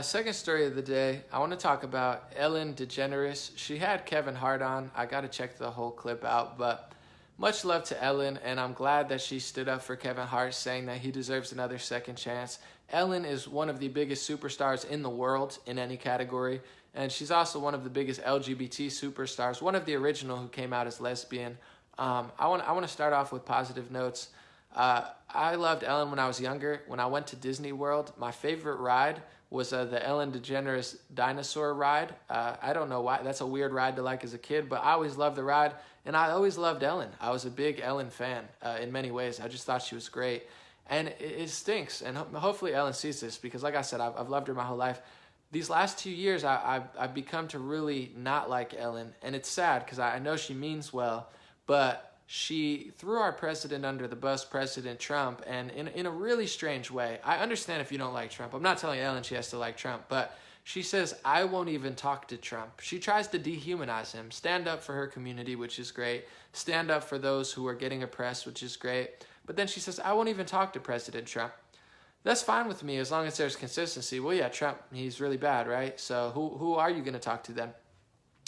Second story of the day, I want to talk about Ellen DeGeneres. She had Kevin Hart on. I got to check the whole clip out, but much love to Ellen, and I'm glad that she stood up for Kevin Hart, saying that he deserves another second chance. Ellen is one of the biggest superstars in the world in any category, and she's also one of the biggest LGBT superstars, one of the original who came out as lesbian. I want to start off with positive notes. I loved Ellen when I was younger. When I went to Disney World, my favorite ride was the Ellen DeGeneres dinosaur ride. I don't know why. That's a weird ride to like as a kid, but I always loved the ride, and I always loved Ellen. I was a big Ellen fan in many ways. I just thought she was great. And it stinks, and hopefully Ellen sees this, because like I said, I've loved her my whole life. These last 2 years, I've become to really not like Ellen, and it's sad because I know she means well, but she threw our president under the bus, President Trump, and in a really strange way. I understand if you don't like Trump. I'm not telling Ellen she has to like Trump, but she says, I won't even talk to Trump. She tries to dehumanize him, stand up for her community, which is great, stand up for those who are getting oppressed, which is great, but then she says, I won't even talk to President Trump. That's fine with me as long as there's consistency. Well, yeah, Trump, he's really bad, right? So who are you going to talk to then?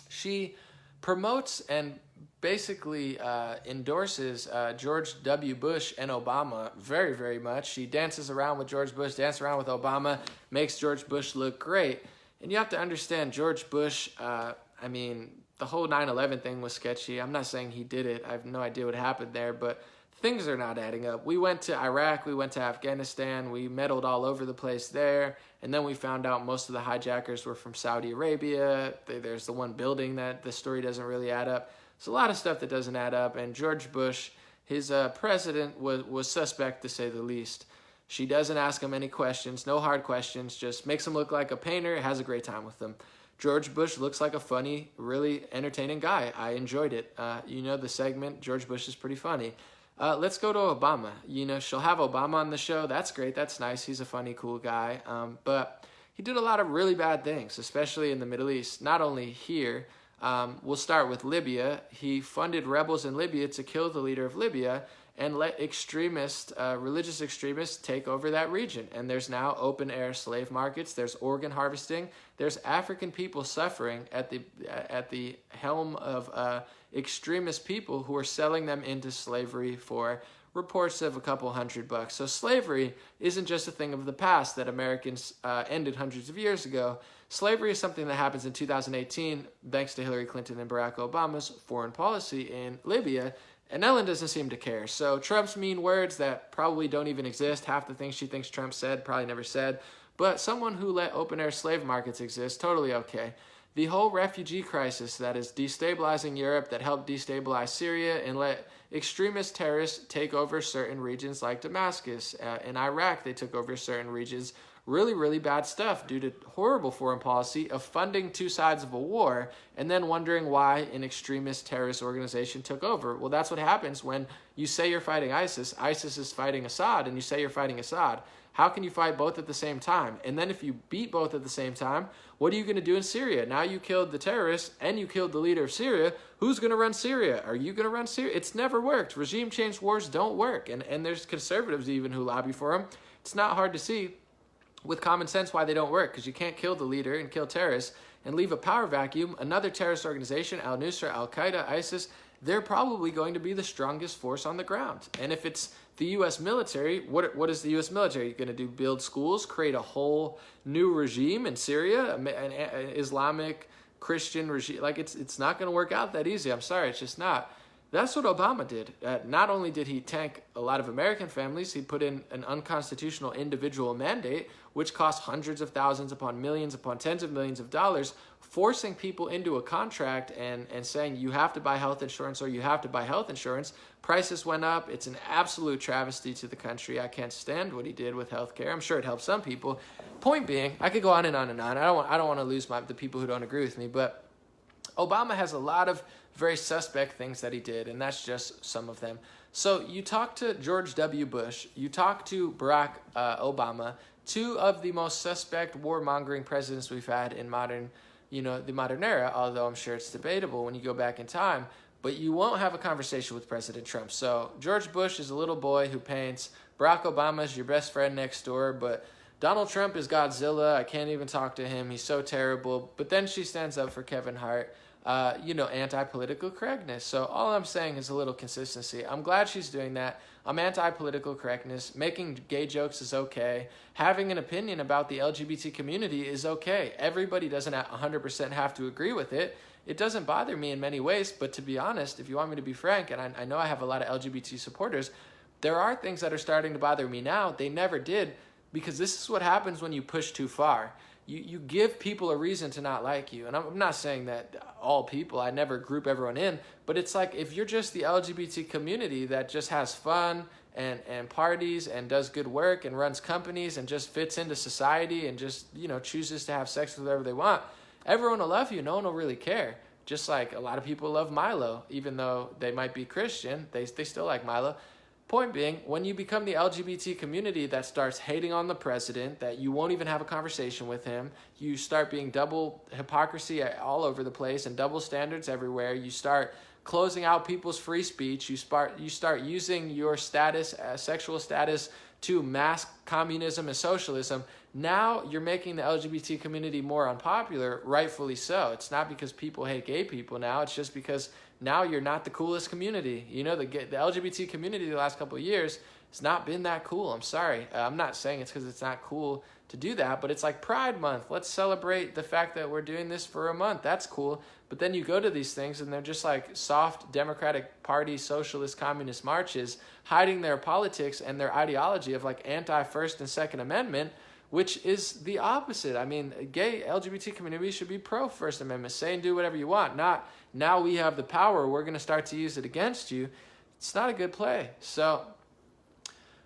She promotes and basically endorses George W. Bush and Obama very, very much. She dances around with George Bush, dances around with Obama, makes George Bush look great. And you have to understand, George Bush, the whole 9/11 thing was sketchy. I'm not saying he did it. I have no idea what happened there, but things are not adding up. We went to Iraq, we went to Afghanistan, we meddled all over the place there, and then we found out most of the hijackers were from Saudi Arabia. There's the one building that the story doesn't really add up. There's a lot of stuff that doesn't add up, and George Bush, his president, was suspect to say the least. She doesn't ask him any questions, no hard questions, just makes him look like a painter, has a great time with them. George Bush looks like a funny, really entertaining guy. I enjoyed it. The segment, George Bush is pretty funny. Let's go to Obama. She'll have Obama on the show. That's great. That's nice. He's a funny, cool guy. But he did a lot of really bad things, especially in the Middle East. Not only here. We'll start with Libya. He funded rebels in Libya to kill the leader of Libya and let religious extremists take over that region. And there's now open-air slave markets. There's organ harvesting. There's African people suffering at the helm of extremist people who are selling them into slavery for reports of a couple $100. So slavery isn't just a thing of the past that Americans ended hundreds of years ago. Slavery is something that happens in 2018 thanks to Hillary Clinton and Barack Obama's foreign policy in Libya, and Ellen doesn't seem to care. So Trump's mean words that probably don't even exist, half the things she thinks Trump said, probably never said, but someone who let open-air slave markets exist, totally okay. The whole refugee crisis that is destabilizing Europe, that helped destabilize Syria and let extremist terrorists take over certain regions like Damascus. In Iraq, they took over certain regions. Really, really bad stuff due to horrible foreign policy of funding two sides of a war and then wondering why an extremist terrorist organization took over. Well, that's what happens when you say you're fighting ISIS. ISIS is fighting Assad, and you say you're fighting Assad. How can you fight both at the same time? And then if you beat both at the same time, what are you going to do in Syria? Now you killed the terrorists and you killed the leader of Syria. Who's going to run Syria? Are you going to run Syria? It's never worked. Regime change wars don't work. And there's conservatives even who lobby for them. It's not hard to see with common sense why they don't work, because you can't kill the leader and kill terrorists and leave a power vacuum. Another terrorist organization, Al-Nusra, Al-Qaeda, ISIS, they're probably going to be the strongest force on the ground. And if it's the U.S. military, what is the U.S. military going to do? Build schools, create a whole new regime in Syria, an Islamic Christian regime? Like, it's not going to work out that easy. I'm sorry, it's just not. That's what Obama did. Not only did he tank a lot of American families, he put in an unconstitutional individual mandate, which cost hundreds of thousands upon millions upon tens of millions of dollars, forcing people into a contract and saying you have to buy health insurance or you have to buy health insurance. Prices went up. It's an absolute travesty to the country. I can't stand what he did with healthcare. I'm sure it helped some people. Point being, I could go on and on and on. I don't want to lose the people who don't agree with me, but Obama has a lot of very suspect things that he did, and that's just some of them. So you talk to George W. Bush, you talk to Barack Obama, two of the most suspect warmongering presidents we've had in the modern era, although I'm sure it's debatable when you go back in time, but you won't have a conversation with President Trump. So George Bush is a little boy who paints. Barack Obama is your best friend next door, but Donald Trump is Godzilla. I can't even talk to him. He's so terrible. But then she stands up for Kevin Hart, anti-political correctness. So all I'm saying is a little consistency. I'm glad she's doing that. I'm anti-political correctness. Making gay jokes is okay. Having an opinion about the LGBT community is okay. Everybody doesn't 100% have to agree with it. It doesn't bother me in many ways, but to be honest, if you want me to be frank, and I know I have a lot of LGBT supporters, there are things that are starting to bother me now. They never did, because this is what happens when you push too far. You give people a reason to not like you. And I'm not saying that all people, I never group everyone in, but it's like if you're just the LGBT community that just has fun and parties and does good work and runs companies and just fits into society and just, chooses to have sex with whoever they want, everyone will love you. No one will really care. Just like a lot of people love Milo, even though they might be Christian, they still like Milo. Point being, when you become the LGBT community that starts hating on the president, that you won't even have a conversation with him, you start being double hypocrisy all over the place and double standards everywhere, you start closing out people's free speech, you start using your status, sexual status, to mask communism and socialism. Now you're making the LGBT community more unpopular, rightfully so. It's not because people hate gay people now, it's just because now you're not the coolest community. The LGBT community the last couple of years has not been that cool. I'm sorry. I'm not saying it's because it's not cool to do that, but it's like Pride Month. Let's celebrate the fact that we're doing this for a month. That's cool. But then you go to these things and they're just like soft Democratic Party, socialist, communist marches, hiding their politics and their ideology of like anti-First and Second Amendment, which is the opposite. I mean, gay LGBT community should be pro-First Amendment. Say and do whatever you want. Not, now we have the power, we're going to start to use it against you. It's not a good play. So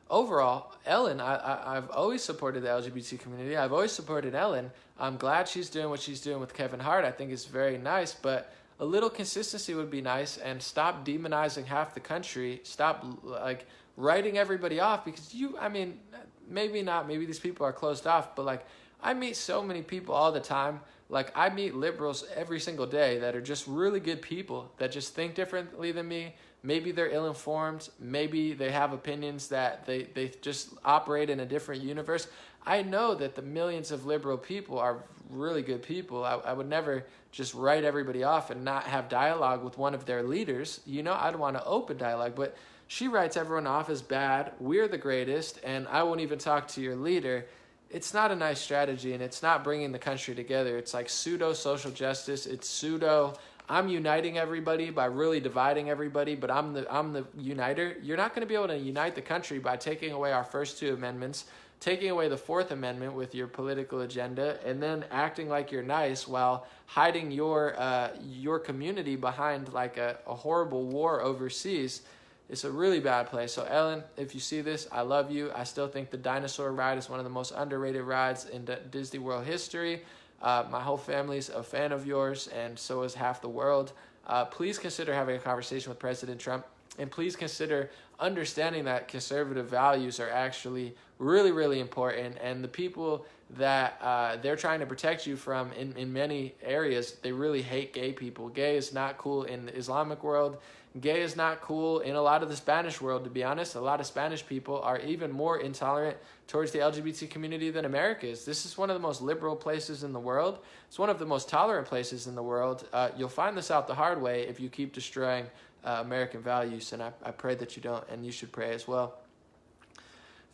overall, Ellen, I've always supported the LGBT community. I've always supported Ellen. I'm glad she's doing what she's doing with Kevin Hart. I think it's very nice, but a little consistency would be nice, and stop demonizing half the country. Stop writing everybody off, because maybe not, maybe these people are closed off, but like I meet so many people all the time. Like I meet liberals every single day that are just really good people that just think differently than me. Maybe they're ill-informed. Maybe they have opinions that they just operate in a different universe. I know that the millions of liberal people are really good people. I would never just write everybody off and not have dialogue with one of their leaders. I'd want to open dialogue, but she writes everyone off as bad. We're the greatest, and I won't even talk to your leader. It's not a nice strategy, and it's not bringing the country together. It's like pseudo social justice. It's pseudo, I'm uniting everybody by really dividing everybody, but I'm the uniter. You're not going to be able to unite the country by taking away our first two amendments, taking away the Fourth Amendment with your political agenda, and then acting like you're nice while hiding your community behind like a horrible war overseas. It's a really bad place. So Ellen, if you see this, I love you. I still think the dinosaur ride is one of the most underrated rides in Disney World history. My whole family's a fan of yours, and so is half the world. Please consider having a conversation with President Trump, and please consider understanding that conservative values are actually really, really important, and the people that they're trying to protect you from in many areas, they really hate gay people. Gay is not cool in the Islamic world. Gay is not cool in a lot of the Spanish world, to be honest. A lot of Spanish people are even more intolerant towards the LGBT community than America is. This is one of the most liberal places in the world. It's one of the most tolerant places in the world. You'll find this out the hard way if you keep destroying American values, and I pray that you don't, and you should pray as well.